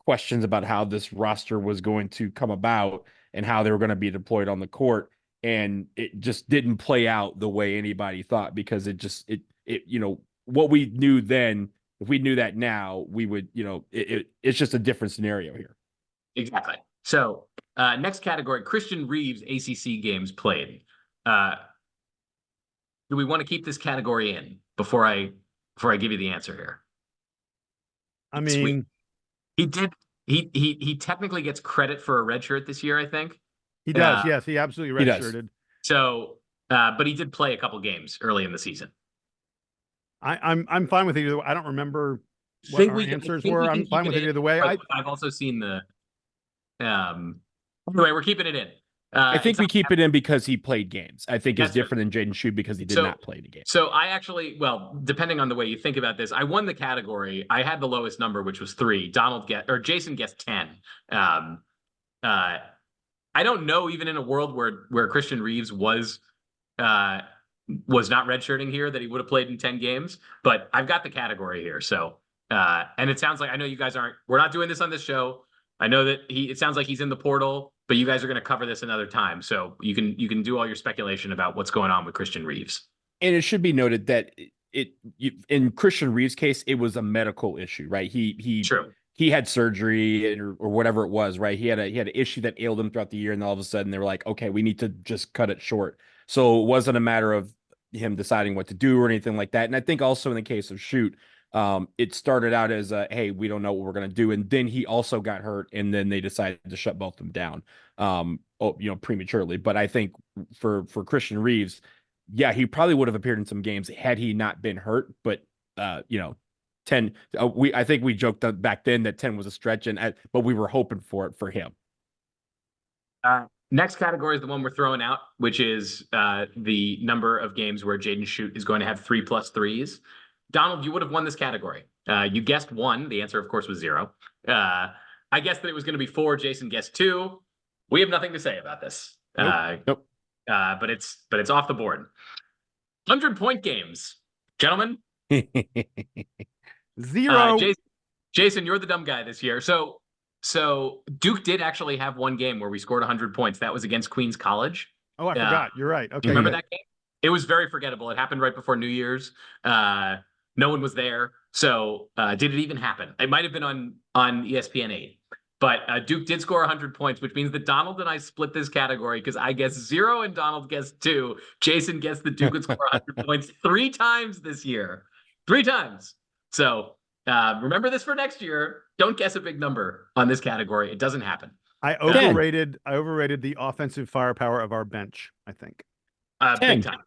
[SPEAKER 3] questions about how this roster was going to come about and how they were going to be deployed on the court. And it just didn't play out the way anybody thought, because what we knew then, if we knew that now, we would, it's just a different scenario here.
[SPEAKER 1] Exactly. So next category, Christian Reeves ACC games played. Do we want to keep this category in before I give you the answer here?
[SPEAKER 2] I mean,
[SPEAKER 1] he technically gets credit for a red shirt this year, I think.
[SPEAKER 2] He does. Yes, he absolutely redshirted.
[SPEAKER 1] So, but he did play a couple games early in the season.
[SPEAKER 2] I'm fine with either way. I don't remember what our answers were. I'm fine with it either way.
[SPEAKER 1] I've also seen the. Anyway, we're keeping it in.
[SPEAKER 3] I think we keep it in because he played games. I think it's different than Jaden Schuh because he did not play the game.
[SPEAKER 1] So I actually, depending on the way you think about this, I won the category. I had the lowest number, which was 3. Jason guessed 10. I don't know, even in a world where Christian Reeves was not redshirting here, that he would have played in 10 games, but I've got the category here. So, and it sounds like, I know you guys we're not doing this on this show. I know that it sounds like he's in the portal, but you guys are going to cover this another time. So you can do all your speculation about what's going on with Christian Reeves.
[SPEAKER 3] And it should be noted that in Christian Reeves' case, it was a medical issue, right?
[SPEAKER 1] True.
[SPEAKER 3] He had surgery or whatever it was, right? He had an issue that ailed him throughout the year, and then all of a sudden they were like, okay, we need to just cut it short. So it wasn't a matter of him deciding what to do or anything like that. And I think also in the case of Shoot, it started out as hey, we don't know what we're gonna do, and then he also got hurt, and then they decided to shut both of them down, prematurely. But I think for Christian Reeves, yeah, he probably would have appeared in some games had he not been hurt. But 10, I think we joked back then that 10 was a stretch, but we were hoping for it for him.
[SPEAKER 1] Next category is the one we're throwing out, which is the number of games where Jaden Shoot is going to have 3+ threes. Donald, you would have won this category. You guessed 1. The answer, of course, was 0. I guessed that it was going to be 4. Jason guessed 2. We have nothing to say about this.
[SPEAKER 3] Nope.
[SPEAKER 1] But it's off the board. 100-point games, gentlemen.
[SPEAKER 2] 0.
[SPEAKER 1] Jason, you're the dumb guy this year. So Duke did actually have one game where we scored 100 points. That was against Queens College.
[SPEAKER 2] Oh, I forgot. You're right. Okay.
[SPEAKER 1] Remember that game? It was very forgettable. It happened right before New Year's. No one was there. So did it even happen? It might have been on ESPN 8. But Duke did score 100 points, which means that Donald and I split this category because I guessed 0 and Donald guessed 2. Jason guessed that Duke would score 100 points 3 times this year. 3 times. So remember this for next year. Don't guess a big number on this category. It doesn't happen.
[SPEAKER 2] I overrated the offensive firepower of our bench, I think.
[SPEAKER 3] 10.
[SPEAKER 1] Big time.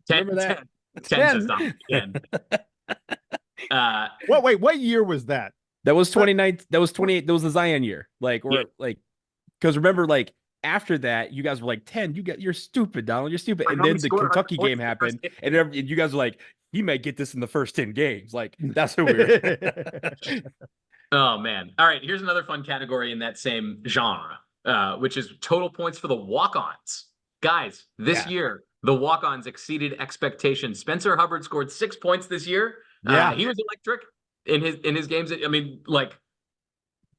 [SPEAKER 1] 10,
[SPEAKER 3] Remember that?
[SPEAKER 1] 10 says Donald again.
[SPEAKER 2] What year was that?
[SPEAKER 3] That was 29. That was 28. That was the Zion year. Because remember, after that, you guys were like 10. You're stupid, Donald. You're stupid. And then the Kentucky game happened, and you guys were like, he might get this in the first 10 games. That's so weird.
[SPEAKER 1] Oh man! All right, here's another fun category in that same genre, which is total points for the walk-ons. Guys, this year the walk-ons exceeded expectations. Spencer Hubbard scored 6 points this year.
[SPEAKER 2] Yeah,
[SPEAKER 1] he was electric in his games. I mean,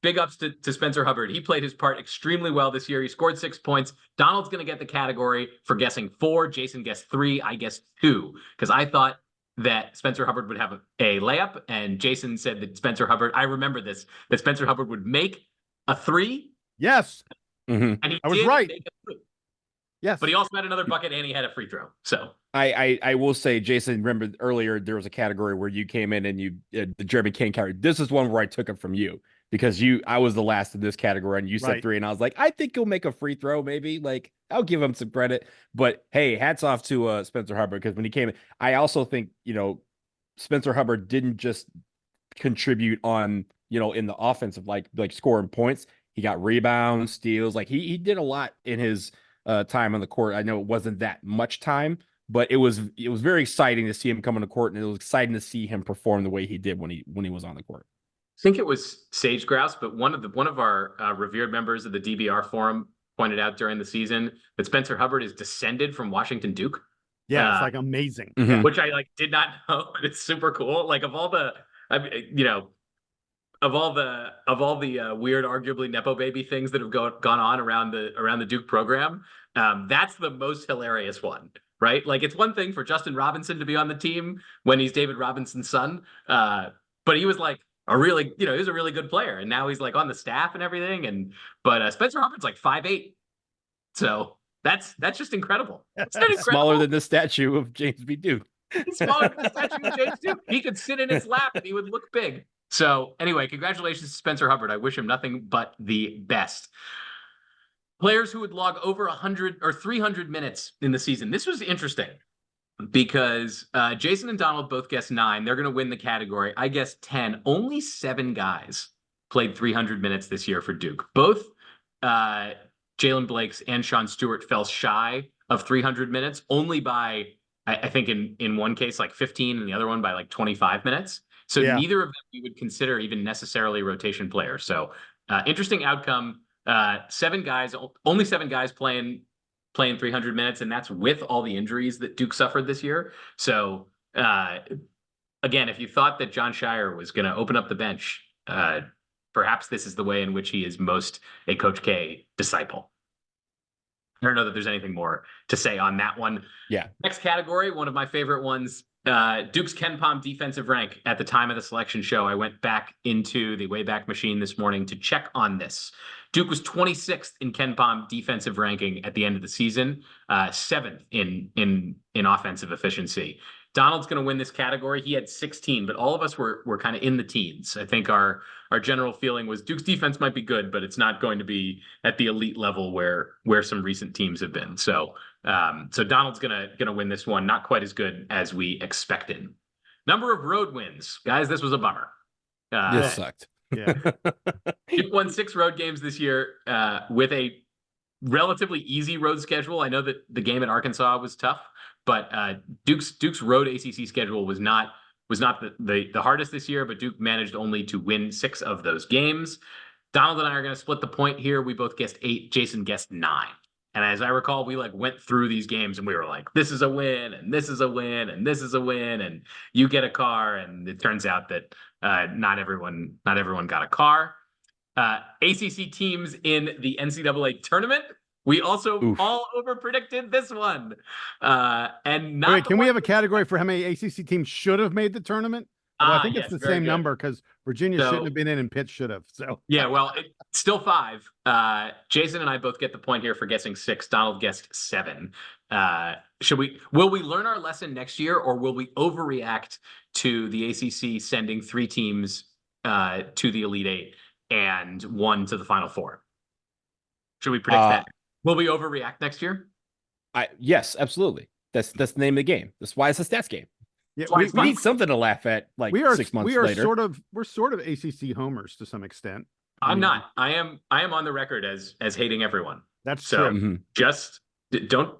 [SPEAKER 1] big ups to Spencer Hubbard. He played his part extremely well this year. He scored 6 points. Donald's going to get the category for guessing 4. Jason guessed 3. I guessed 2 because I thought that Spencer Hubbard would have a layup, and Jason said that Spencer Hubbard, I remember this, that Spencer Hubbard would make a 3.
[SPEAKER 2] Yes.
[SPEAKER 3] Mm-hmm.
[SPEAKER 1] And
[SPEAKER 2] I was right. Yes.
[SPEAKER 1] But he also had another bucket and he had a free throw. So
[SPEAKER 3] I will say, Jason, remember earlier there was a category where you came in and the Jeremy Kane category. This is one where I took it from you because I was the last in this category and you said 3, and I was like, I think he'll make a free throw, maybe. I'll give him some credit. But hey, hats off to Spencer Hubbard, because when he came in, I also think Spencer Hubbard didn't just contribute on in the offensive like scoring points. He got rebounds, steals. He did a lot in his time on the court. I know it wasn't that much time, but it was very exciting to see him come on the court, and it was exciting to see him perform the way he did when he was on the court.
[SPEAKER 1] I think it was Sage Grouse, but one of our revered members of the DBR forum pointed out during the season that Spencer Hubbard is descended from Washington Duke.
[SPEAKER 2] Yeah, it's amazing.
[SPEAKER 3] Mm-hmm.
[SPEAKER 1] Which I did not know, but it's super cool. Of all the, of all the weird, arguably nepo baby things that have gone on around the Duke program, that's the most hilarious one, right? It's one thing for Justin Robinson to be on the team when he's David Robinson's son, but he was a really, he was a really good player, and now he's on the staff and everything. But Spencer Hubbard's 5'8", so that's just incredible.
[SPEAKER 3] Smaller than the statue of James B. Duke.
[SPEAKER 1] Smaller than the statue of James Duke. He could sit in his lap and he would look big. So anyway, congratulations to Spencer Hubbard. I wish him nothing but the best. Players who would log over 100 or 300 minutes in the season. This was interesting because Jason and Donald both guessed 9. They're going to win the category. I guessed 10. Only 7 guys played 300 minutes this year for Duke. Both Jalen Blakes and Sean Stewart fell shy of 300 minutes, only by, I think in one case 15, and the other one by 25 minutes. So neither of them we would consider even necessarily rotation players. So interesting outcome. 7 guys, only 7 guys playing 300 minutes, and that's with all the injuries that Duke suffered this year. So again, if you thought that John Shire was going to open up the bench, perhaps this is the way in which he is most a Coach K disciple. I don't know that there's anything more to say on that one.
[SPEAKER 3] Yeah.
[SPEAKER 1] Next category, one of my favorite ones, Duke's KenPom defensive rank. At the time of the selection show, I went back into the Wayback Machine this morning to check on this. Duke was 26th in KenPom defensive ranking at the end of the season, 7th in offensive efficiency. Donald's going to win this category. He had 16, but all of us were kind of in the teens. I think our general feeling was Duke's defense might be good, but it's not going to be at the elite level where some recent teams have been. So Donald's gonna win this one. Not quite as good as we expected. Number of road wins, guys. This was a bummer.
[SPEAKER 3] This sucked.
[SPEAKER 2] Yeah.
[SPEAKER 1] Duke won 6 road games this year with a relatively easy road schedule. I know that the game at Arkansas was tough, but Duke's road ACC schedule was not the hardest this year, but Duke managed only to win 6 of those games. Donald and I are going to split the point here. We both guessed 8. Jason guessed 9. And as I recall, we went through these games and we were like, this is a win, and this is a win, and this is a win, and you get a car. And it turns out that not everyone got a car. ACC teams in the NCAA tournament. We also all over predicted this one. And not
[SPEAKER 2] Wait, can we have a category for how many ACC teams should have made the tournament? Well, I think
[SPEAKER 1] yes,
[SPEAKER 2] it's the
[SPEAKER 1] very
[SPEAKER 2] same
[SPEAKER 1] good.
[SPEAKER 2] number because Virginia shouldn't have been in and Pitt should have. So
[SPEAKER 1] yeah, well, still 5. Jason and I both get the point here for guessing 6. Donald guessed 7. Will we learn our lesson next year, or will we overreact to the ACC sending 3 teams to the Elite 8 and 1 to the Final 4? Should we predict that? Will we overreact next year?
[SPEAKER 3] Yes, absolutely. That's the name of the game. That's why it's a stats game.
[SPEAKER 2] yeah,
[SPEAKER 3] We need something to laugh at like
[SPEAKER 2] we are
[SPEAKER 3] 6 months
[SPEAKER 2] we are
[SPEAKER 3] later.
[SPEAKER 2] we're sort of ACC homers to some extent.
[SPEAKER 1] I'm not. I am on the record as hating everyone.
[SPEAKER 2] That's
[SPEAKER 1] So
[SPEAKER 2] true.
[SPEAKER 1] just don't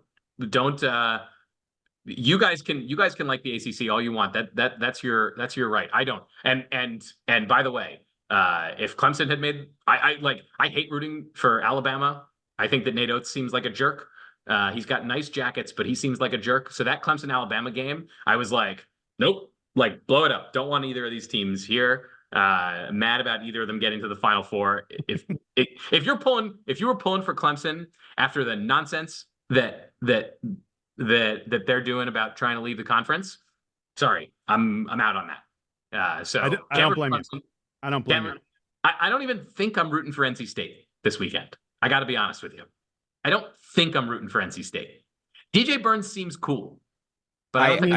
[SPEAKER 1] you guys can like the ACC all you want. That's your right. I don't. And by the way, if Clemson had made I hate rooting for Alabama. I think that Nate Oates seems like a jerk. He's got nice jackets, but he seems like a jerk. So that Clemson Alabama game, I was like, nope, blow it up. Don't want either of these teams here. Mad about either of them getting to the Final 4. If you were pulling for Clemson after the nonsense that they're doing about trying to leave the conference, sorry, I'm out on that. So
[SPEAKER 2] I don't blame you. I don't blame you.
[SPEAKER 1] I don't even think I'm rooting for NC State this weekend. I got to be honest with you. I don't think I'm rooting for NC State. DJ Burns seems cool, but I mean,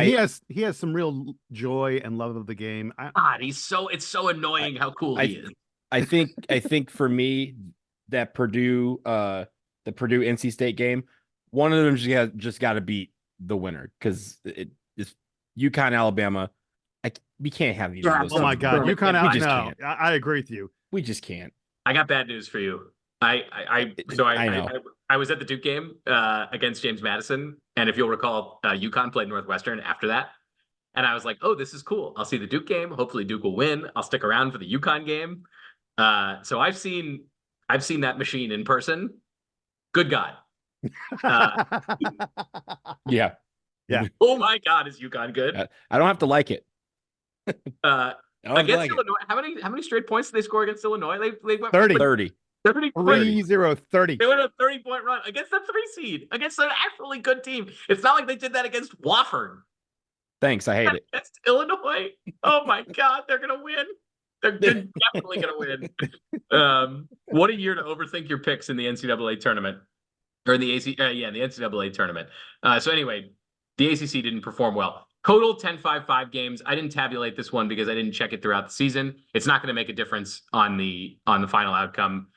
[SPEAKER 2] he has some real joy and love of the game.
[SPEAKER 1] it's so annoying how cool he is.
[SPEAKER 3] I think for me, that Purdue NC State game, one of them just got to beat the winner because it's UConn Alabama. We can't have these.
[SPEAKER 2] Oh my God, UConn Alabama! No, I agree with you.
[SPEAKER 3] We just can't.
[SPEAKER 1] I got bad news for you. I was at the Duke game against James Madison, and if you'll recall, UConn played Northwestern after that, and I was like, "Oh, this is cool. I'll see the Duke game. Hopefully, Duke will win. I'll stick around for the UConn game." So I've seen that machine in person. Good God!
[SPEAKER 2] Yeah.
[SPEAKER 1] Oh my God, is UConn good?
[SPEAKER 3] I don't have to like it.
[SPEAKER 1] Against Illinois, how many straight points did they score against Illinois? They went
[SPEAKER 2] 30.
[SPEAKER 3] 30.
[SPEAKER 1] 30.
[SPEAKER 2] 30.
[SPEAKER 1] They went a 30-point run against the 3 seed, against an actually good team. It's not like they did that against Wofford.
[SPEAKER 3] Thanks, I hate it.
[SPEAKER 1] Against Illinois. Oh my God, they're gonna win. They're definitely gonna win. What a year to overthink your picks in the NCAA tournament, or in the in the NCAA tournament. So anyway, the ACC didn't perform well. Total 10-5-5 games. I didn't tabulate this one because I didn't check it throughout the season. It's not going to make a difference on the final outcome.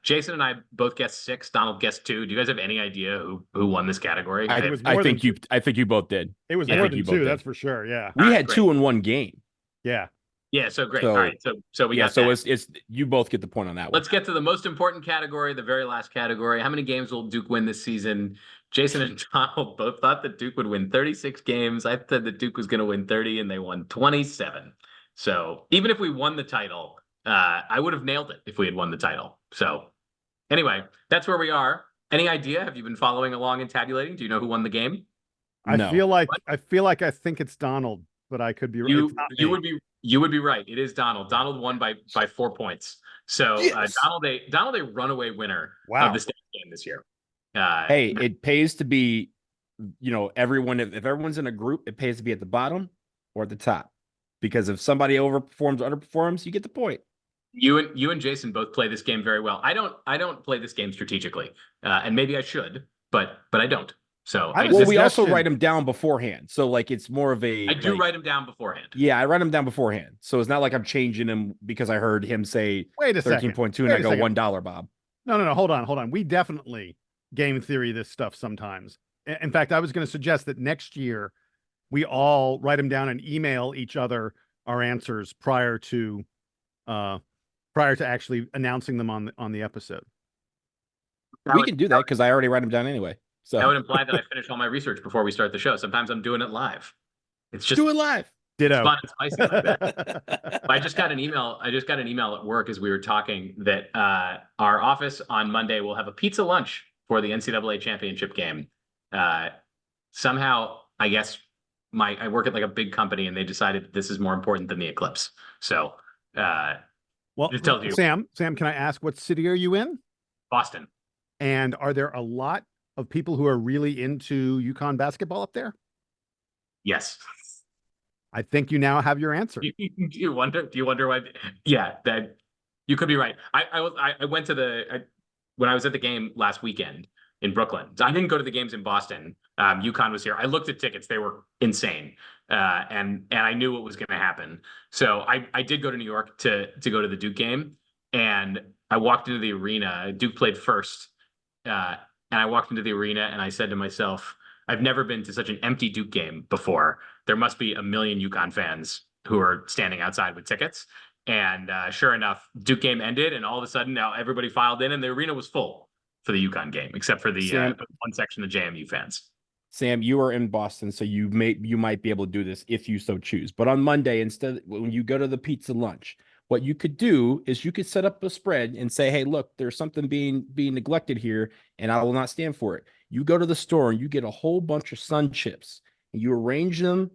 [SPEAKER 1] Jason and I both guessed 6. Donald guessed 2. Do you guys have any idea who won this category?
[SPEAKER 3] I think you both did.
[SPEAKER 2] It was more than 2. That's for sure. Yeah.
[SPEAKER 3] We had 2 in one game.
[SPEAKER 2] Yeah.
[SPEAKER 1] Yeah. So great. All right. So we got.
[SPEAKER 3] So it's you both get the point on that one.
[SPEAKER 1] Let's get to the most important category, the very last category. How many games will Duke win this season? Jason and Donald both thought that Duke would win 36 games. I said that Duke was going to win 30, and they won 27. So even if we won the title, I would have nailed it if we had won the title. So anyway, that's where we are. Any idea? Have you been following along and tabulating? Do you know who won the game?
[SPEAKER 2] I
[SPEAKER 3] No.
[SPEAKER 2] feel like I think it's Donald, but I could be it's not me.
[SPEAKER 1] You would be right. It is Donald. Donald won by 4 points. So
[SPEAKER 3] Yes.
[SPEAKER 1] Donald a runaway winner
[SPEAKER 2] Wow.
[SPEAKER 1] of the state game this year.
[SPEAKER 3] Hey, it pays to be, everyone, if everyone's in a group, it pays to be at the bottom or at the top. Because if somebody overperforms or underperforms, you get the point.
[SPEAKER 1] You and Jason both play this game very well. I don't play this game strategically, and maybe I should, but I don't. So
[SPEAKER 3] we also write them down beforehand. So like it's more of a.
[SPEAKER 1] I do write them down beforehand.
[SPEAKER 3] Yeah, I write them down beforehand. So it's not like I'm changing them because I heard him say
[SPEAKER 2] Wait a second.
[SPEAKER 3] 13.2 and I go $1, Bob.
[SPEAKER 2] No. Hold on. We definitely game theory this stuff sometimes. In fact, I was going to suggest that next year we all write them down and email each other our answers prior to actually announcing them on the episode.
[SPEAKER 3] We can do that because I already write them down anyway. So
[SPEAKER 1] that would imply that I finish all my research before we start the show. Sometimes I'm doing it live. It's just
[SPEAKER 3] do it live.
[SPEAKER 2] Ditto.
[SPEAKER 1] It's fun and spicy like that. I just got an email at work as we were talking that our office on Monday will have a pizza lunch for the NCAA championship game. Somehow, I guess I work at like a big company and they decided that this is more important than the eclipse. So
[SPEAKER 2] well,
[SPEAKER 1] just tells you.
[SPEAKER 2] Sam, can I ask what city are you in?
[SPEAKER 1] Boston.
[SPEAKER 2] And are there a lot of people who are really into UConn basketball up there?
[SPEAKER 1] Yes.
[SPEAKER 2] I think you now have your answer.
[SPEAKER 1] Do you wonder why? Yeah, that you could be right. I went to when I was at the game last weekend in Brooklyn. I didn't go to the games in Boston. UConn was here. I looked at tickets; they were insane, and I knew what was going to happen. So I did go to New York to go to the Duke game, and I walked into the arena. Duke played first, and I walked into the arena, and I said to myself, "I've never been to such an empty Duke game before. There must be a million UConn fans who are standing outside with tickets." And sure enough, Duke game ended, and all of a sudden now everybody filed in, and the arena was full for the UConn game, except for the one section of JMU fans.
[SPEAKER 3] Sam, you are in Boston, so you might be able to do this if you so choose. But on Monday, instead, when you go to the pizza lunch, what you could do is you could set up a spread and say, "Hey, look, there's something being neglected here, and I will not stand for it." You go to the store and you get a whole bunch of Sun chips, and you arrange them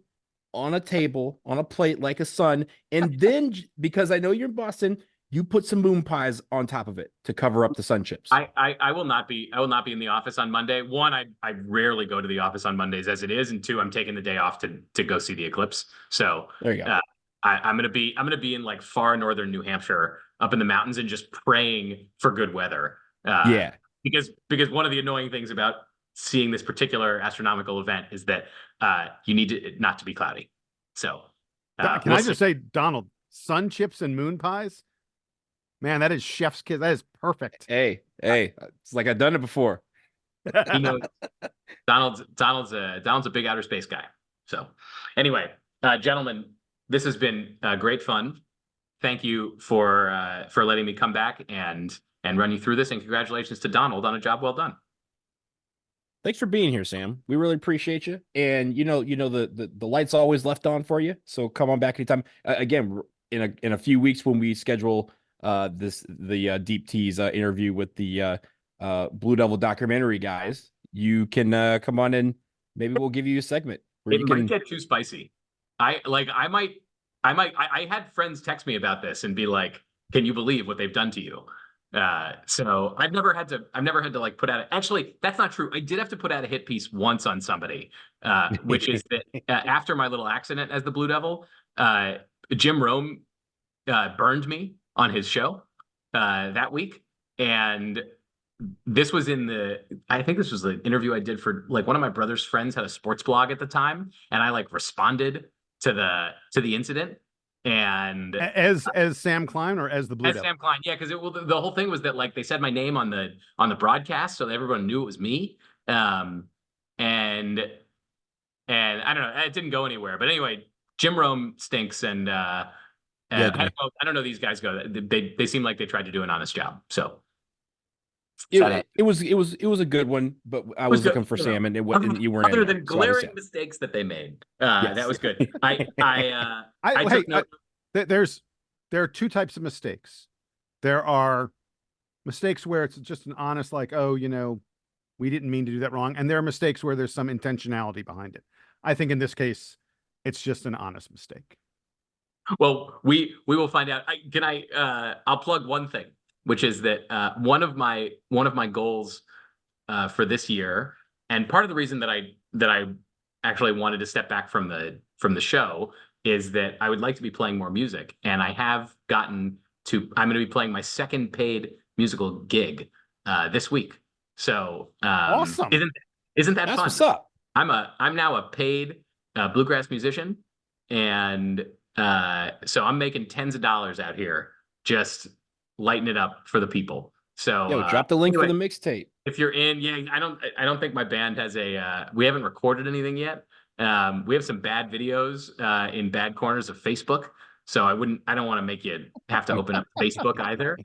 [SPEAKER 3] on a table, on a plate like a sun, and then because I know you're in Boston, you put some moon pies on top of it to cover up the Sun chips.
[SPEAKER 1] I will not be in the office on Monday. One, I rarely go to the office on Mondays as it is, and two, I'm taking the day off to go see the eclipse. So
[SPEAKER 3] there you go.
[SPEAKER 1] I'm gonna be in like far northern New Hampshire, up in the mountains, and just praying for good weather.
[SPEAKER 3] Yeah,
[SPEAKER 1] because one of the annoying things about seeing this particular astronomical event is that you need it not to be cloudy. So
[SPEAKER 2] can I just say, Donald, sun chips and moon pies? Man, that is chef's kiss. That is perfect.
[SPEAKER 3] Hey, it's like I've done it before.
[SPEAKER 1] He knows. Donald's a big outer space guy. So anyway, gentlemen, this has been great fun. Thank you for letting me come back and run you through this, and congratulations to Donald on a job well done.
[SPEAKER 3] Thanks for being here, Sam. We really appreciate you. And the light's always left on for you. So come on back anytime. Again, in a few weeks when we schedule the Deep Tease interview with the Blue Devil documentary guys, you can come on and maybe we'll give you a segment where
[SPEAKER 1] It might get too spicy. I had friends text me about this and be like, "Can you believe what they've done to you?" So I've never had to like put out actually, that's not true. I did have to put out a hit piece once on somebody, which is that after my little accident as the Blue Devil, Jim Rome burned me on his show that week. And this was I think this was the interview I did for like one of my brother's friends had a sports blog at the time. And I like responded to the incident. And
[SPEAKER 2] as Sam Klein or as the Blue Devil?
[SPEAKER 1] Sam Klein, yeah, because the whole thing was that like they said my name on the broadcast, so everyone knew it was me. And I don't know, it didn't go anywhere. But anyway, Jim Rome stinks, and I don't know these guys go. They seem like they tried to do an honest job. So
[SPEAKER 3] it was a good one, but I was looking for Sam, and you weren't.
[SPEAKER 1] Other than glaring mistakes that they made, that was good.
[SPEAKER 2] There are two types of mistakes. There are mistakes where it's just an honest, like, oh, we didn't mean to do that wrong. And there are mistakes where there's some intentionality behind it. I think in this case, it's just an honest mistake.
[SPEAKER 1] Well, we will find out. I'll plug one thing, which is that one of my goals for this year, and part of the reason that I actually wanted to step back from the show is that I would like to be playing more music, and I have gotten to. I'm going to be playing my second paid musical gig this week. So
[SPEAKER 2] Awesome!
[SPEAKER 1] Isn't that
[SPEAKER 3] That's
[SPEAKER 1] fun?
[SPEAKER 3] What's up?
[SPEAKER 1] I'm now a paid bluegrass musician, and so I'm making tens of dollars out here just lighting it up for the people. So
[SPEAKER 3] Yo, drop the link
[SPEAKER 1] anyway,
[SPEAKER 3] for the mixtape.
[SPEAKER 1] if you're in, yeah, I don't think my band has we haven't recorded anything yet. We have some bad videos in bad corners of Facebook. So I don't want to make you have to open up Facebook either.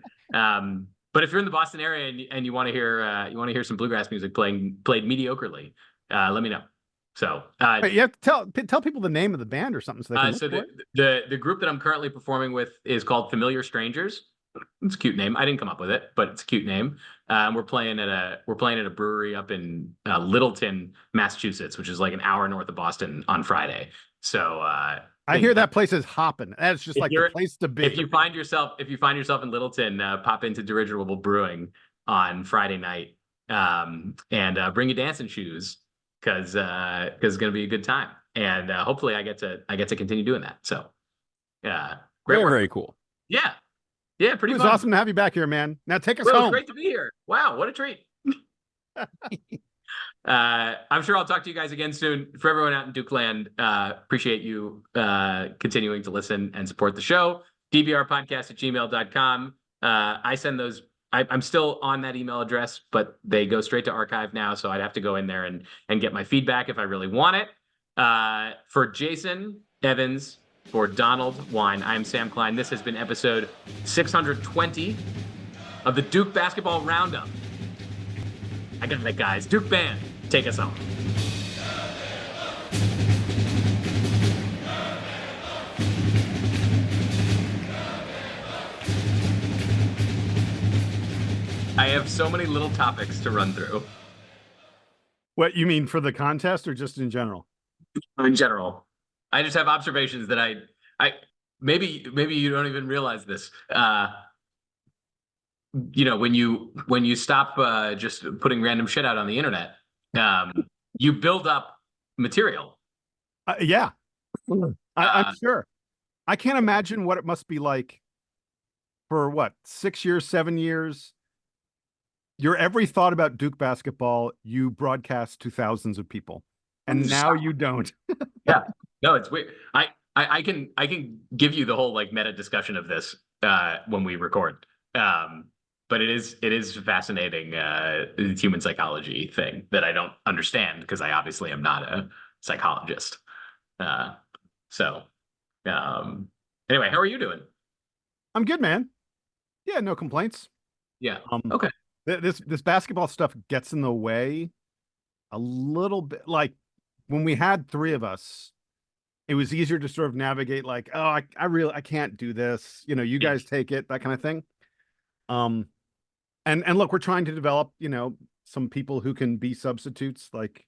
[SPEAKER 1] But if you're in the Boston area and you want to hear some bluegrass music played mediocrely, let me know. So
[SPEAKER 2] Wait, you have to tell people the name of the band or something so they can look for it.
[SPEAKER 1] The group that I'm currently performing with is called Familiar Strangers. It's a cute name. I didn't come up with it, but it's a cute name. We're playing at a brewery up in Littleton, Massachusetts, which is like an hour north of Boston on Friday. So
[SPEAKER 2] I hear that place is hopping. That's just like the place to be.
[SPEAKER 1] If you find yourself in Littleton, pop into Dirigible Brewing on Friday night, and bring your dancing shoes because it's gonna be a good time, and hopefully I get to continue doing that. So great work.
[SPEAKER 3] Very cool.
[SPEAKER 1] Yeah, pretty.
[SPEAKER 2] It was
[SPEAKER 1] fun.
[SPEAKER 2] awesome to have you back here, man. Now take us
[SPEAKER 1] Well,
[SPEAKER 2] home.
[SPEAKER 1] it's great to be here. Wow, what a treat. I'm sure I'll talk to you guys again soon. For everyone out in Duke land, appreciate you continuing to listen and support the show. DBR Podcast at gmail.com. I send those. I'm still on that email address, but they go straight to archive now, so I'd have to go in there and get my feedback if I really want it. For Jason Evans, for Donald Wine, I'm Sam Klein. This has been episode 620 of the Duke Basketball Roundup. I got it, guys. Duke Band, take us home. I have so many little topics to run through.
[SPEAKER 2] What you mean for the contest or just in general?
[SPEAKER 1] In general, I just have observations that I maybe you don't even realize this. When you stop just putting random shit out on the internet, you build up material.
[SPEAKER 2] Yeah, I'm sure. I can't imagine what it must be like for 6 years, 7 years. Your every thought about Duke basketball, you broadcast to thousands of people, and now you don't.
[SPEAKER 1] Yeah, no, it's weird. I can give you the whole like meta discussion of this when we record. But it is fascinating human psychology thing that I don't understand because I obviously am not a psychologist. Anyway, how are you doing?
[SPEAKER 2] I'm good, man. Yeah, no complaints.
[SPEAKER 1] Yeah. Okay.
[SPEAKER 2] This basketball stuff gets in the way a little bit. Like when we had three of us, it was easier to sort of navigate like, oh, I can't do this. You guys take it, that kind of thing. And look, we're trying to develop, some people who can be substitutes. Like,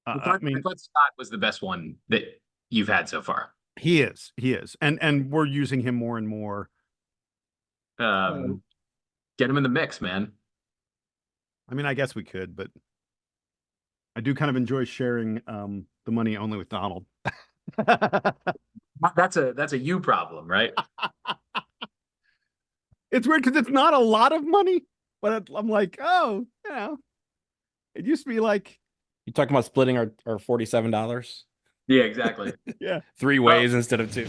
[SPEAKER 1] I thought Scott was the best one that you've had so far.
[SPEAKER 2] He is, and we're using him more and more.
[SPEAKER 1] Get him in the mix, man.
[SPEAKER 2] I mean, I guess we could, but I do kind of enjoy sharing the money only with Donald.
[SPEAKER 1] That's a you problem, right?
[SPEAKER 2] It's weird because it's not a lot of money, but I'm like, oh, it used to be like.
[SPEAKER 3] You talking about splitting our $47?
[SPEAKER 1] Yeah, exactly.
[SPEAKER 2] Yeah.
[SPEAKER 3] 3 ways instead of 2.